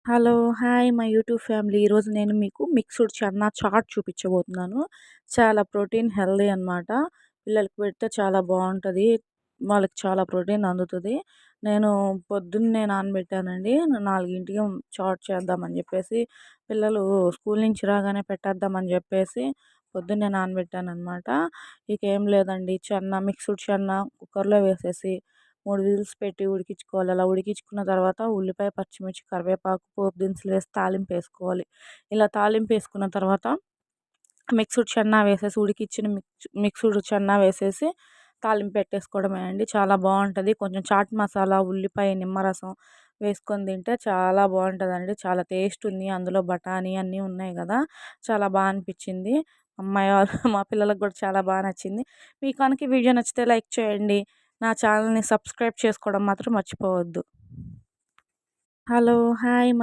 Hello! Hi my YouTube family. ఈరోజు నేను మీకు మిక్స్డ్ చన్నా చాట్ చూపించబోతున్నాను. చాలా ప్రోటీన్, హెల్తీ అనమాట. పిల్లలకి పెడితే చాలా బావుంటది. వాళ్ళకి చాలా ప్రోటీన్ అందుతది. నేను పొద్దున్నే నానబెట్టానండి. 4కి చాట్ చేద్దామని చెప్పేసి, పిల్లలు స్కూల్ నుంచి రాగానే పెట్టేద్దామని చెప్పేసి పొద్దున్నే నానబెట్టాననమాట. ఇక ఏం లేదండి, మిక్స్డ్ చన్నా కుక్కర్‌లో వేసేసి 3 విజిల్స్ పెట్టి ఉడికించుకోవాలి. అలా ఉడికించుకున్న తర్వాత ఉల్లిపాయ, పచ్చిమిర్చి, కరివేపాకు, పోపు దినుసులు వేసి తాలింపేసుకోవాలి. ఇలా తాలింపేసుకున్న తర్వాత మిక్స్డ్ చన్నా వేసేసి ఉడికిచ్చిన మిక్స్డ్ చన్నా వేసేసి తాలింపు పెట్టేసుకోవడమే అండి. చాలా బావుంటది. కొంచెం చాట్ మసాలా, ఉల్లిపాయ, నిమ్మరసం వేసుకొని తింటే చాలా బావుంటదండి. చాలా టేస్ట్ ఉంది. అందులో బఠానీ అన్నీ ఉన్నాయి గదా! చాలా అనిపిచ్చింది. అమ్మాయి వాళ్ళు మా పిల్లలకు గూడా చాలా నచ్చింది. మీకు కనుక ఈ వీడియో నచ్చితే లైక్ చేయండి. నా ఛానల్‌ని సబ్స్క్రైబ్ చేసుకోవడం మాత్రం మర్చిపోవద్దు. హలో! హాయ్!